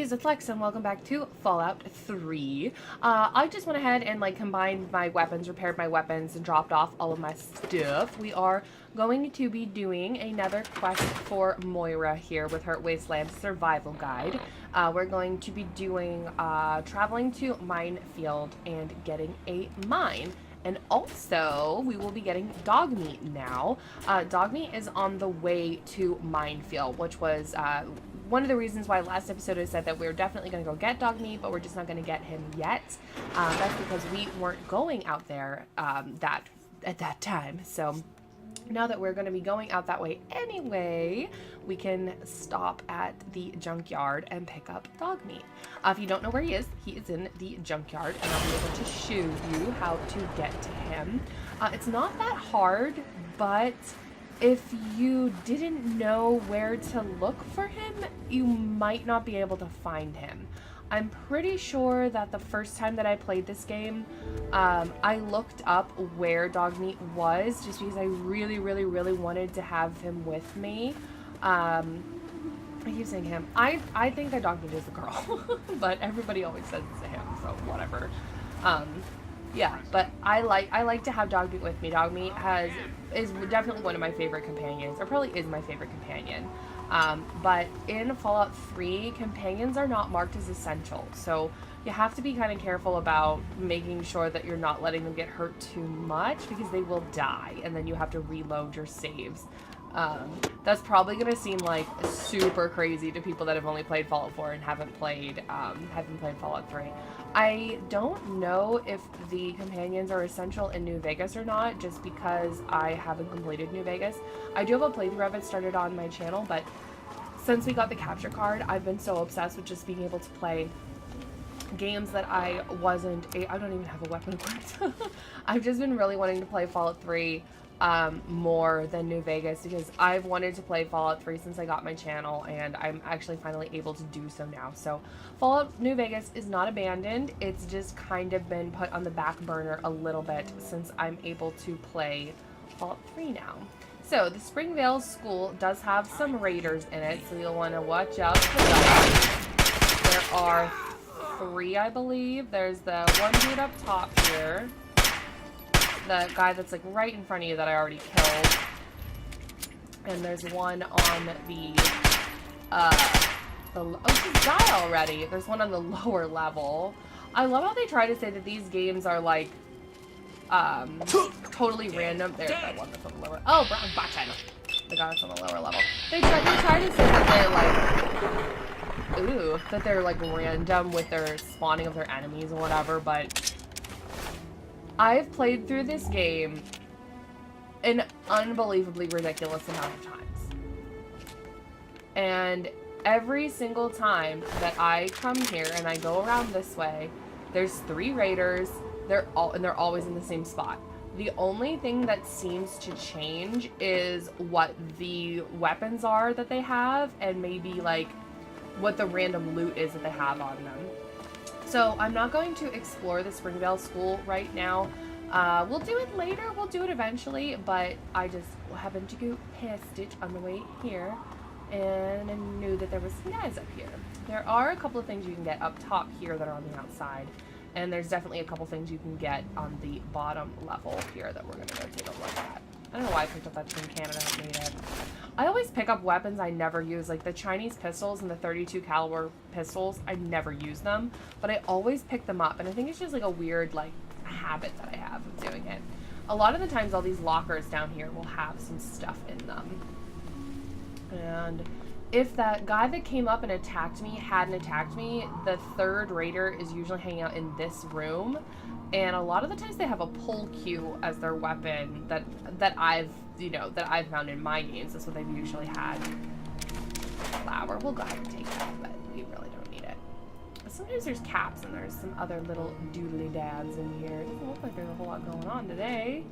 guys, it's Lex and welcome back to Fallout 3. I just went ahead and combined my weapons, repaired my weapons, and dropped off all of my stuff. We are going to be doing another quest for Moira here with her Wasteland Survival Guide. We're going to be doing traveling to MineField and getting a mine. And also, we will be getting DogMeat now. DogMeat is on the way to MineField, which was one of the reasons why last episode I said that we were definitely going to go get DogMeat, but we're just not going to get him yet. That's because we weren't going out there at that time. So now that we're going to be going out that way anyway, we can stop at the junkyard and pick up DogMeat. If you don't know where he is in the junkyard, and I'll be able to show you how to get to him. It's not that hard, but if you didn't know where to look for him, you might not be able to find him. I'm pretty sure that the first time that I played this game, I looked up where DogMeat was just because I really wanted to have him with me. I keep saying him. I think that DogMeat is a girl, but everybody always says it's a him, so whatever. Yeah, but I like to have DogMeat with me. DogMeat is definitely one of my favorite companions, or probably is my favorite companion. But in Fallout 3, companions are not marked as essential, so you have to be kind of careful about making sure that you're not letting them get hurt too much, because they will die, and then you have to reload your saves. That's probably going to seem like super crazy to people that have only played Fallout 4 and haven't played Fallout 3. I don't know if the companions are essential in New Vegas or not, just because I haven't completed New Vegas. I do have a playthrough of it started on my channel, but since we got the capture card, I've been so obsessed with just being able to play games that I don't even have a weapon equipped. I've just been really wanting to play Fallout 3 more than New Vegas, because I've wanted to play Fallout 3 since I got my channel, and I'm actually finally able to do so now. So Fallout New Vegas is not abandoned, it's just kind of been put on the back burner a little bit since I'm able to play Fallout 3 now. So the Springvale School does have some raiders in it, so you'll want to watch out for that. There are 3, I believe. There's the one dude up top here, the guy that's right in front of you that I already killed, and there's one on he died already. There's one on the lower level. I love how they try to say that these games are totally random. There's that one that's on the lower. Oh, button. The guy that's on the lower level. They try to say that they're random with their spawning of their enemies or whatever, but I've played through this game an unbelievably ridiculous amount of times. And every single time that I come here and I go around this way, there's 3 raiders. They're always in the same spot. The only thing that seems to change is what the weapons are that they have, and maybe what the random loot is that they have on them. So I'm not going to explore the Springvale School right now. We'll do it later, we'll do it eventually, but I just happened to go past it on the way here, and I knew that there was some guys up here. There are a couple of things you can get up top here that are on the outside, and there's definitely a couple things you can get on the bottom level here that we're going to go take a look at. I don't know why I picked up that Team Canada and made it. I always pick up weapons I never use, like the Chinese pistols and the 32 caliber pistols. I never use them, but I always pick them up, and I think it's just a weird habit that I have of doing it. A lot of the times all these lockers down here will have some stuff in them. And if that guy that came up and attacked me hadn't attacked me, the 3rd raider is usually hanging out in this room, and a lot of the times they have a pull cue as their weapon that I've found in my games. That's what they've usually had. Flower, we'll go ahead and take that, but we really don't need it. But sometimes there's caps and there's some other little doodly dads in here. It doesn't look like there's a whole lot going on today.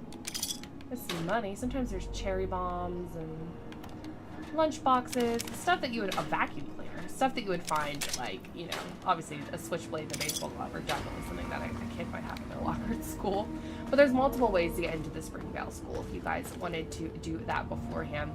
There's some money. Sometimes there's cherry bombs and lunch boxes, stuff that you would, a vacuum cleaner, stuff that you would find, obviously a switchblade and a baseball glove are definitely something that a kid might have in their locker at school. But there's multiple ways to get into the Springvale School if you guys wanted to do that beforehand.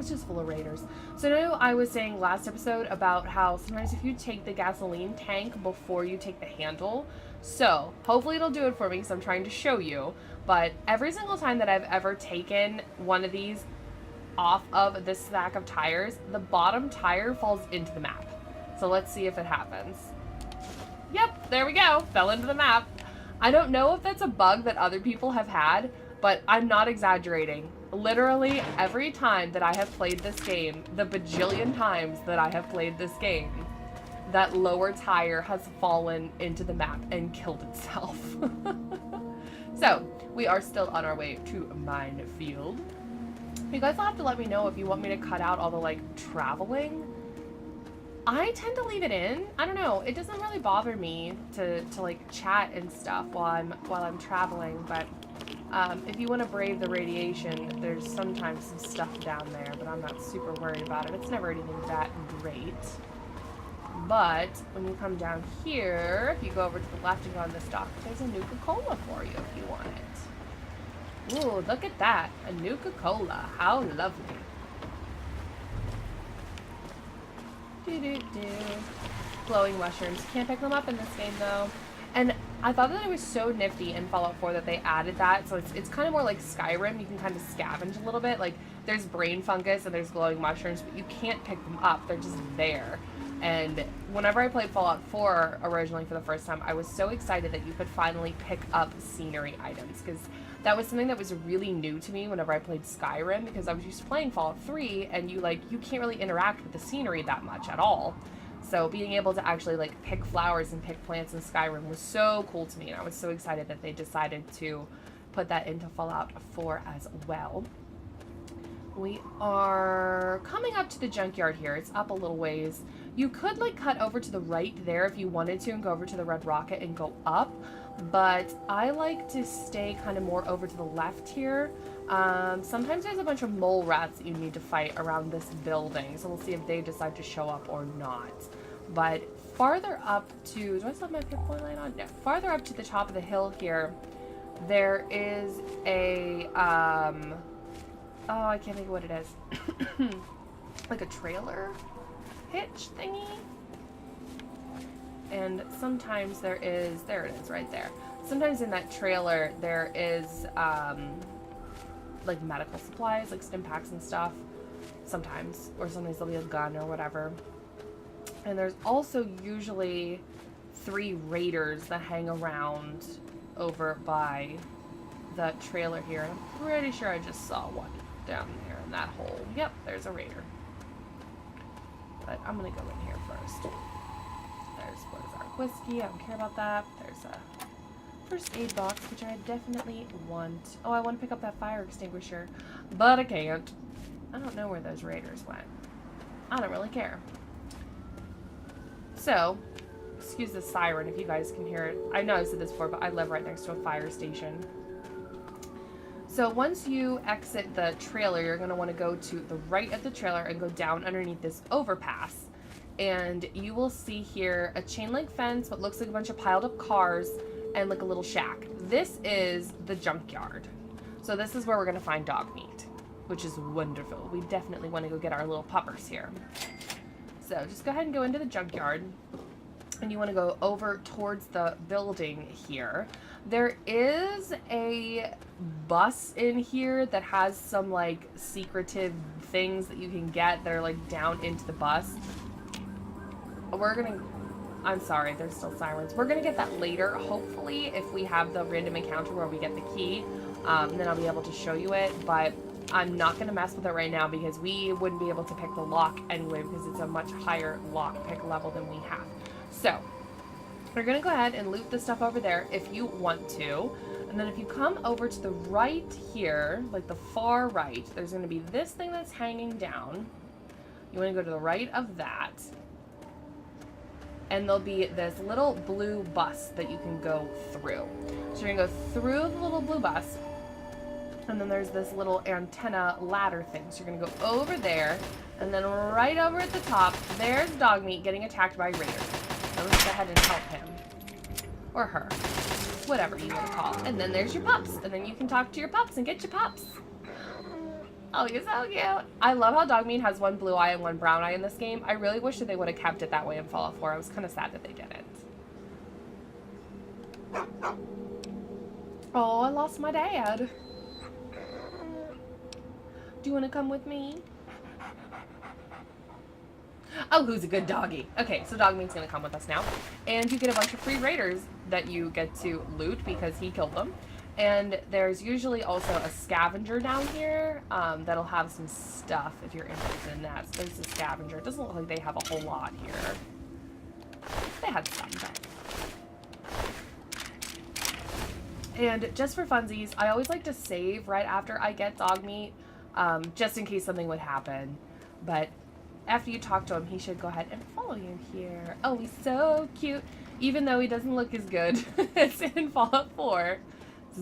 It's just full of raiders. So I know I was saying last episode about how sometimes if you take the gasoline tank before you take the handle, so hopefully it'll do it for me because I'm trying to show you, but every single time that I've ever taken one of these off of this stack of tires, the bottom tire falls into the map. So let's see if it happens. Yep, there we go. Fell into the map. I don't know if that's a bug that other people have had, but I'm not exaggerating. Literally every time that I have played this game, the bajillion times that I have played this game, that lower tire has fallen into the map and killed itself. So, we are still on our way to MineField. You guys will have to let me know if you want me to cut out all the, like, traveling. I tend to leave it in. I don't know. It doesn't really bother me to like, chat and stuff while I'm traveling, but if you want to brave the radiation, there's sometimes some stuff down there, but I'm not super worried about it. It's never anything that great. But when you come down here, if you go over to the left and go on this dock, there's a Nuka-Cola for you if you want it. Ooh, look at that. A Nuka-Cola. How lovely. Glowing mushrooms. Can't pick them up in this game though. And I thought that it was so nifty in Fallout 4 that they added that. So it's kind of more like Skyrim. You can kind of scavenge a little bit. Like there's brain fungus and there's glowing mushrooms, but you can't pick them up. They're just there. And whenever I played Fallout 4 originally for the first time, I was so excited that you could finally pick up scenery items, because that was something that was really new to me whenever I played Skyrim, because I was used to playing Fallout 3 and you can't really interact with the scenery that much at all. So being able to actually like pick flowers and pick plants in Skyrim was so cool to me, and I was so excited that they decided to put that into Fallout 4 as well. We are coming up to the junkyard here. It's up a little ways. You could like cut over to the right there if you wanted to and go over to the Red Rocket and go up, but I like to stay kind of more over to the left here. Sometimes there's a bunch of mole rats that you need to fight around this building, so we'll see if they decide to show up or not. But farther up to, do I still have my point light on? No. Farther up to the top of the hill here, there is a, oh, I can't think of what it is. Like a trailer hitch thingy. And sometimes there it is right there. Sometimes in that trailer there is like medical supplies, like stim packs and stuff. Sometimes. Or sometimes there'll be a gun or whatever. And there's also usually 3 raiders that hang around over by the trailer here. I'm pretty sure I just saw one down there in that hole. Yep, there's a raider. But I'm gonna go in here first. There's, what is our whiskey? I don't care about that. There's a first aid box, which I definitely want. Oh, I want to pick up that fire extinguisher, but I can't. I don't know where those raiders went. I don't really care. So, excuse the siren if you guys can hear it. I know I've said this before, but I live right next to a fire station. So once you exit the trailer, you're going to want to go to the right of the trailer and go down underneath this overpass. And you will see here a chain link fence, what looks like a bunch of piled up cars, and like a little shack. This is the junkyard. So this is where we're going to find DogMeat, which is wonderful. We definitely want to go get our little puppers here. So just go ahead and go into the junkyard. And you want to go over towards the building here. There is a bus in here that has some like secretive things that you can get that are like down into the bus. I'm sorry, there's still sirens. We're gonna get that later, hopefully, if we have the random encounter where we get the key. Then I'll be able to show you it, but I'm not gonna mess with it right now because we wouldn't be able to pick the lock anyway because it's a much higher lock pick level than we have. So, we're going to go ahead and loot the stuff over there if you want to. And then if you come over to the right here, like the far right, there's going to be this thing that's hanging down. You want to go to the right of that. And there'll be this little blue bus that you can go through. So you're going to go through the little blue bus. And then there's this little antenna ladder thing. So you're going to go over there. And then right over at the top, there's DogMeat getting attacked by raiders. So let's go ahead and help him. Or her. Whatever you want to call it. And then there's your pups. And then you can talk to your pups and get your pups. Oh, you're so cute. I love how DogMeat has one blue eye and one brown eye in this game. I really wish that they would have kept it that way in Fallout 4. I was kind of sad that they didn't. Oh, I lost my dad. Do you want to come with me? Oh, who's a good doggy? Okay, so DogMeat's gonna come with us now. And you get a bunch of free raiders that you get to loot because he killed them. And there's usually also a scavenger down here that'll have some stuff if you're interested in that. So there's a scavenger. It doesn't look like they have a whole lot here. They had some, but... And just for funsies, I always like to save right after I get DogMeat, just in case something would happen. But after you talk to him, he should go ahead and follow you here. Oh, he's so cute. Even though he doesn't look as good as in Fallout 4.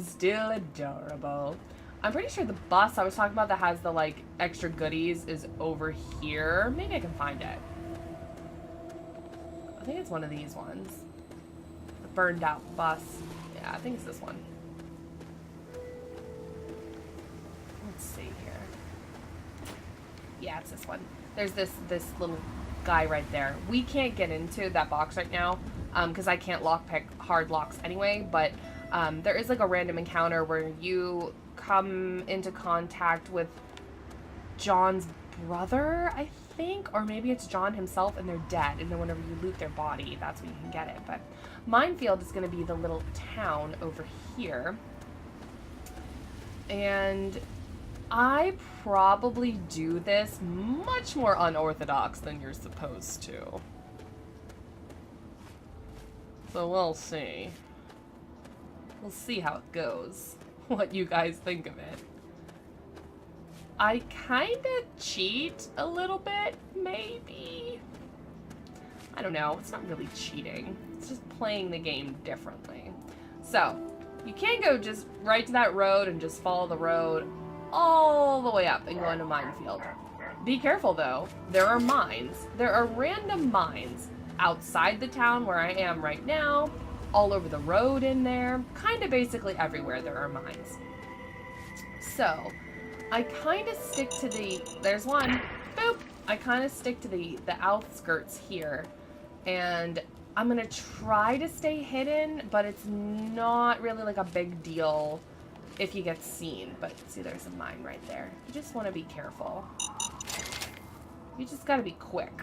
Still adorable. I'm pretty sure the bus I was talking about that has the, like, extra goodies is over here. Maybe I can find it. I think it's one of these ones. The burned out bus. Yeah, I think it's this one. Let's see here. Yeah, it's this one. There's this little guy right there. We can't get into that box right now because I can't lockpick hard locks anyway, but there is like a random encounter where you come into contact with John's brother, I think, or maybe it's John himself and they're dead, and then whenever you loot their body, that's when you can get it. But MineField is going to be the little town over here, and I probably do this much more unorthodox than you're supposed to. So we'll see. We'll see how it goes. What you guys think of it. I kind of cheat a little bit, maybe. I don't know. It's not really cheating. It's just playing the game differently. So, you can go just right to that road and just follow the road all the way up and go into MineField. Be careful though. There are mines. There are random mines outside the town where I am right now, all over the road in there, kind of basically everywhere there are mines. So, I kind of stick to the, there's one, boop! I kind of stick to the outskirts here, and I'm gonna try to stay hidden, but it's not really like a big deal if you get seen. But see, there's a mine right there. You just want to be careful. You just gotta be quick.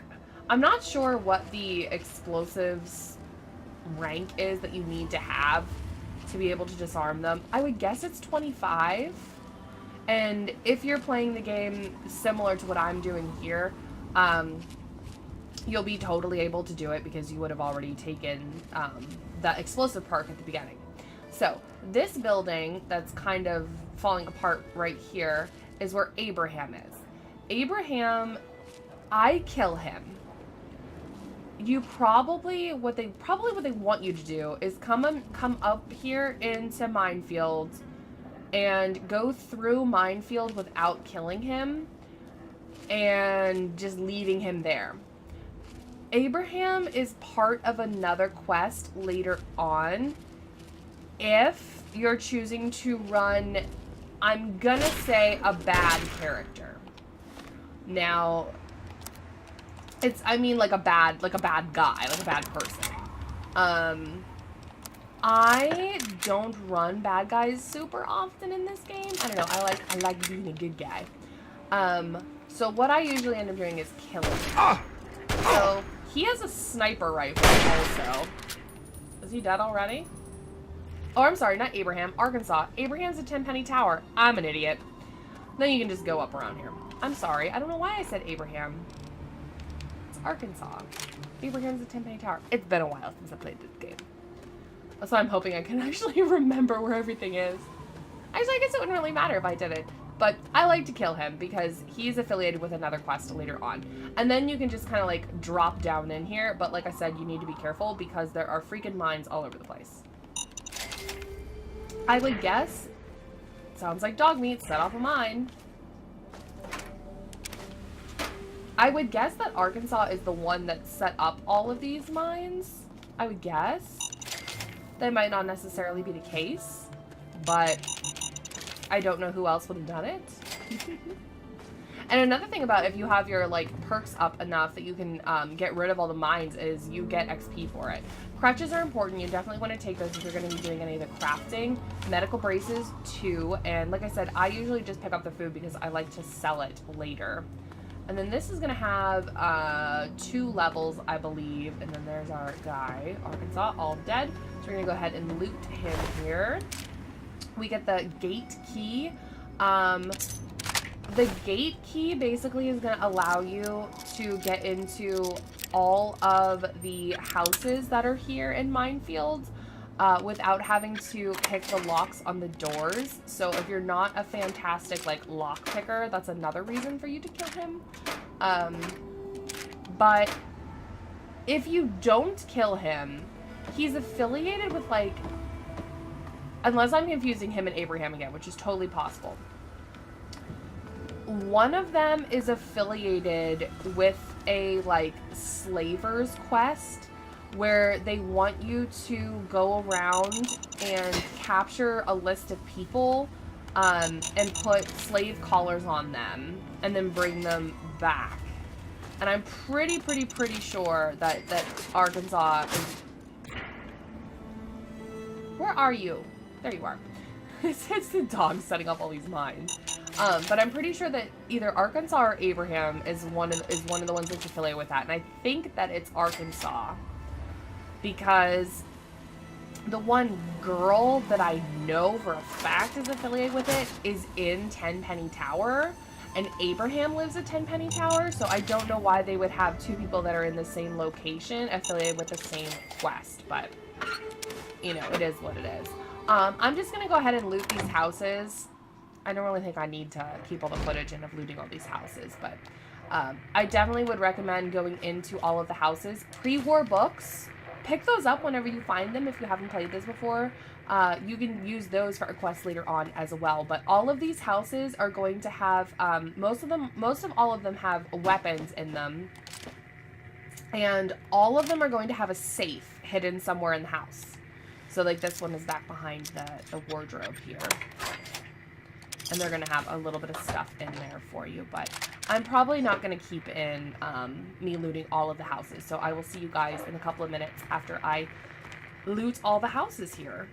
I'm not sure what the explosives rank is that you need to have to be able to disarm them. I would guess it's 25. And if you're playing the game similar to what I'm doing here, you'll be totally able to do it because you would have already taken the explosive perk at the beginning. So this building that's kind of falling apart right here is where Abraham is. Abraham, I kill him. You probably, what they want you to do is come up here into MineField and go through MineField without killing him and just leaving him there. Abraham is part of another quest later on if you're choosing to run, I'm gonna say, a bad character. Now, it's, I mean, like a bad guy, like a bad person. I don't run bad guys super often in this game. I don't know, I like being a good guy. So what I usually end up doing is killing him. So, he has a sniper rifle also. Is he dead already? Oh, I'm sorry, not Abraham, Arkansas. Abraham's a 10-penny tower. I'm an idiot. Then you can just go up around here. I'm sorry, I don't know why I said Abraham. It's Arkansas. Abraham's a 10-penny tower. It's been a while since I played this game. So I'm hoping I can actually remember where everything is. Actually, I guess it wouldn't really matter if I did it. But I like to kill him because he's affiliated with another quest later on. And then you can just kind of like drop down in here. But like I said, you need to be careful because there are freaking mines all over the place. I would guess, sounds like DogMeat set off a mine. I would guess that Arkansas is the one that set up all of these mines. I would guess. That might not necessarily be the case, but I don't know who else would have done it. And another thing about if you have your like perks up enough that you can get rid of all the mines is you get XP for it. Crutches are important. You definitely want to take those if you're going to be doing any of the crafting. Medical braces too. And like I said, I usually just pick up the food because I like to sell it later. And then this is going to have 2 levels, I believe. And then there's our guy, Arkansas, all dead. So we're going to go ahead and loot him here. We get the gate key. The gate key basically is going to allow you to get into all of the houses that are here in MineField without having to pick the locks on the doors. So if you're not a fantastic like lock picker, that's another reason for you to kill him. But if you don't kill him, he's affiliated with like, unless I'm confusing him and Abraham again, which is totally possible. One of them is affiliated with a like slavers quest where they want you to go around and capture a list of people and put slave collars on them and then bring them back. And I'm pretty sure that Arkansas is... Where are you? There you are. It's the dog setting up all these mines. But I'm pretty sure that either Arkansas or Abraham is one of the ones that's affiliated with that. And I think that it's Arkansas because the one girl that I know for a fact is affiliated with it is in Tenpenny Tower, and Abraham lives at Tenpenny Tower, so I don't know why they would have 2 people that are in the same location affiliated with the same quest, but you know, it is what it is. I'm just gonna go ahead and loot these houses. I don't really think I need to keep all the footage in of looting all these houses, but I definitely would recommend going into all of the houses. Pre-war books, pick those up whenever you find them if you haven't played this before. You can use those for a quest later on as well, but all of these houses are going to have, most of all of them have weapons in them, and all of them are going to have a safe hidden somewhere in the house. So like this one is back behind the wardrobe here. And they're going to have a little bit of stuff in there for you. But I'm probably not going to keep in me looting all of the houses. So I will see you guys in a couple of minutes after I loot all the houses here.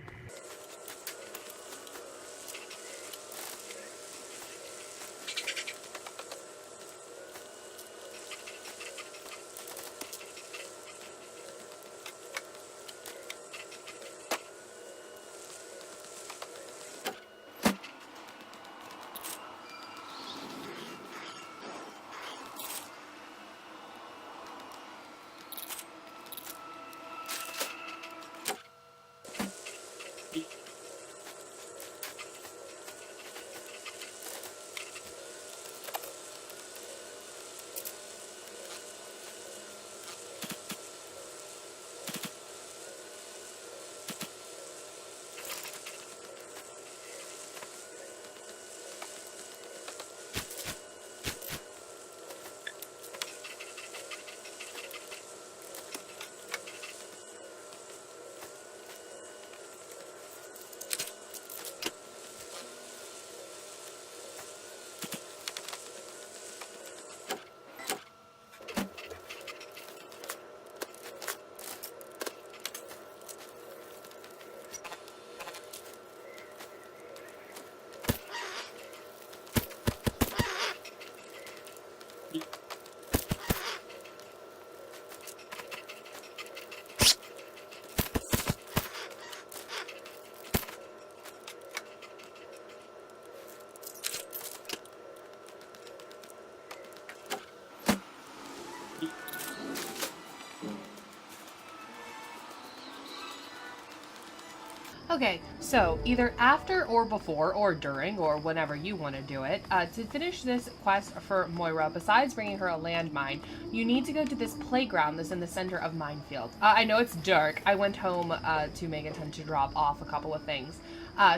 Okay, so either after or before or during or whenever you want to do it, to finish this quest for Moira, besides bringing her a landmine, you need to go to this playground that's in the center of MineField. I know it's dark. I went home to Megaton to drop off a couple of things.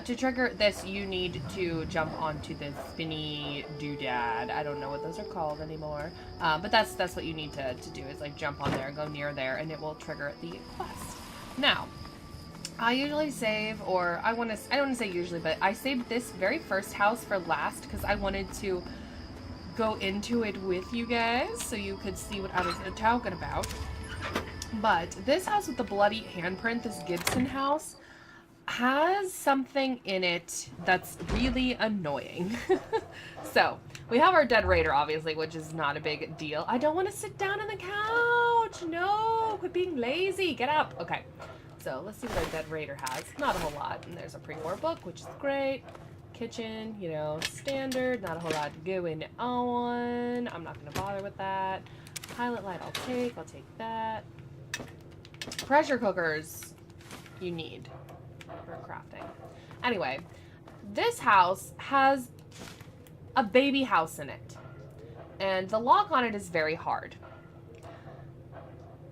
To trigger this, you need to jump onto the spinny doodad. I don't know what those are called anymore, but that's what you need to do is like jump on there, go near there, and it will trigger the quest. Now, I usually save, or I don't want to say usually, but I saved this very first house for last because I wanted to go into it with you guys so you could see what I was talking about. But this house with the bloody handprint, this Gibson house, has something in it that's really annoying. So, we have our dead raider, obviously, which is not a big deal. I don't want to sit down on the couch. No, quit being lazy. Get up. Okay, so let's see what our dead raider has. Not a whole lot. And there's a pre-war book, which is great. Kitchen, you know, standard. Not a whole lot going on. I'm not going to bother with that. Pilot light, I'll take that. Pressure cookers, you need for crafting. Anyway, this house has a baby house in it, and the lock on it is very hard.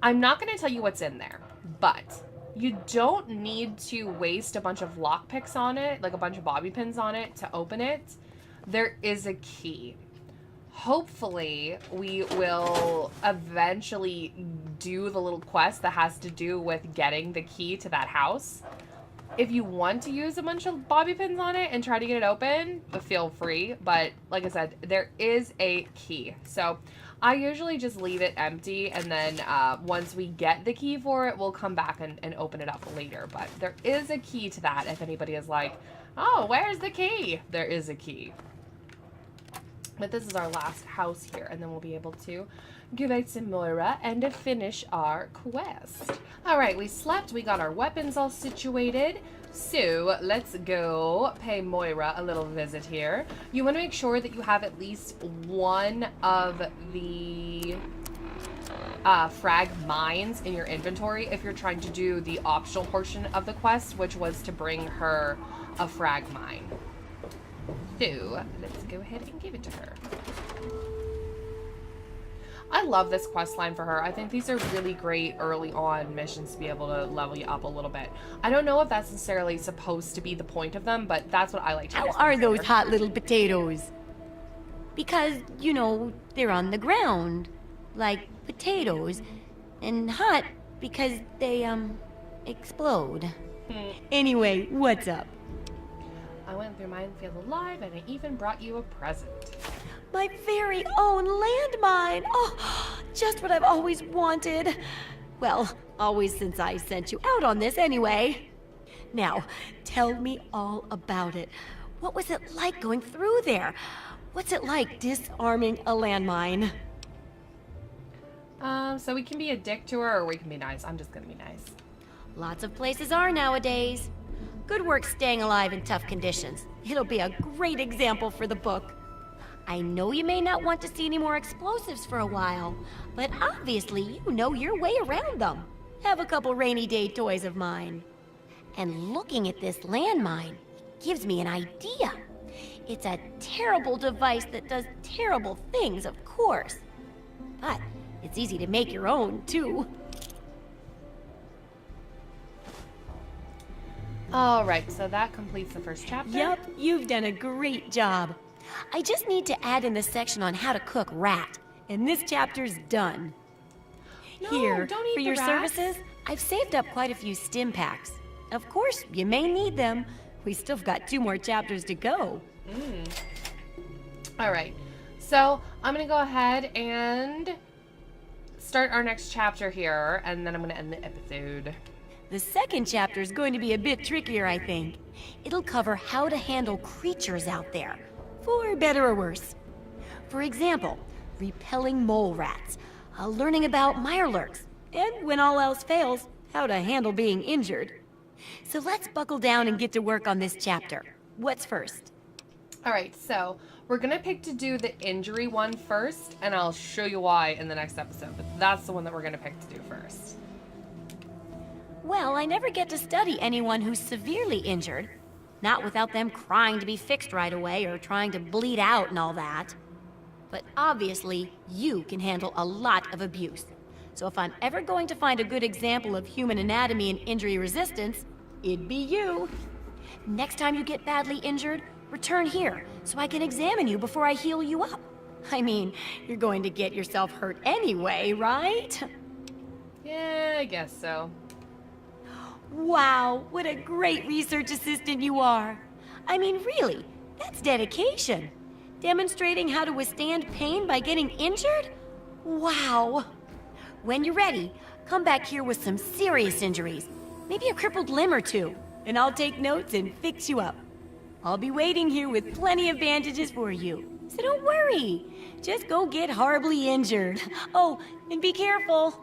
I'm not going to tell you what's in there, but you don't need to waste a bunch of lock picks on it, like a bunch of bobby pins on it to open it. There is a key. Hopefully, we will eventually do the little quest that has to do with getting the key to that house. If you want to use a bunch of bobby pins on it and try to get it open, feel free. But like I said, there is a key. So I usually just leave it empty, and then once we get the key for it, we'll come back and open it up later. But there is a key to that if anybody is like, oh, where's the key? There is a key. But this is our last house here, and then we'll be able to give out some Moira and finish our quest. Alright, we slept, we got our weapons all situated, so let's go pay Moira a little visit here. You want to make sure that you have at least one of the frag mines in your inventory if you're trying to do the optional portion of the quest, which was to bring her a frag mine. So, let's go ahead and give it to her. I love this quest line for her. I think these are really great early on missions to be able to level you up a little bit. I don't know if that's necessarily supposed to be the point of them, but that's what I like to do. How are those hot little potatoes? Because, you know, they're on the ground, like potatoes, and hot because they, explode. Anyway, what's up? I went through MineField alive, and I even brought you a present. My very own landmine! Oh, just what I've always wanted. Well, always since I sent you out on this anyway. Now, tell me all about it. What was it like going through there? What's it like disarming a landmine? So we can be a dick to her, or we can be nice. I'm just gonna be nice. Lots of places are nowadays. Good work staying alive in tough conditions. It'll be a great example for the book. I know you may not want to see any more explosives for a while, but obviously you know your way around them. Have a couple rainy day toys of mine. And looking at this landmine gives me an idea. It's a terrible device that does terrible things, of course. But it's easy to make your own, too. Alright, so that completes the first chapter. Yup, you've done a great job. I just need to add in the section on how to cook rat, and this chapter's done. No, Here, don't eat for the your rats. services, I've saved up quite a few stim packs. Of course, you may need them. We still got 2 more chapters to go. Alright, so I'm going to go ahead and start our next chapter here, and then I'm going to end the episode. The second chapter is going to be a bit trickier, I think. It'll cover how to handle creatures out there, for better or worse. For example, repelling mole rats, learning about mirelurks, and when all else fails, how to handle being injured. So let's buckle down and get to work on this chapter. What's first? Alright, so we're going to pick to do the injury one first, and I'll show you why in the next episode, but that's the one that we're going to pick to do first. Well, I never get to study anyone who's severely injured. Not without them crying to be fixed right away or trying to bleed out and all that. But obviously, you can handle a lot of abuse. So if I'm ever going to find a good example of human anatomy and injury resistance, it'd be you. Next time you get badly injured, return here so I can examine you before I heal you up. I mean, you're going to get yourself hurt anyway, right? Yeah, I guess so. Wow, what a great research assistant you are. I mean, really, that's dedication. Demonstrating how to withstand pain by getting injured? Wow. When you're ready, come back here with some serious injuries. Maybe a crippled limb or two, and I'll take notes and fix you up. I'll be waiting here with plenty of bandages for you, so don't worry. Just go get horribly injured. Oh, and be careful.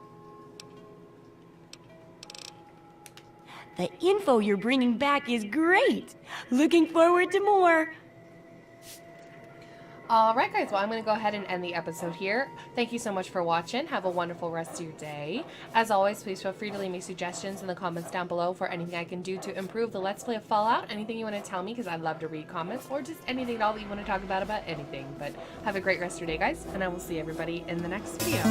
The info you're bringing back is great. Looking forward to more. Alright guys, well I'm going to go ahead and end the episode here. Thank you so much for watching. Have a wonderful rest of your day. As always, please feel free to leave me suggestions in the comments down below for anything I can do to improve the Let's Play of Fallout. Anything you want to tell me, because I love to read comments, or just anything at all that you want to talk about anything. But have a great rest of your day guys, and I will see everybody in the next video.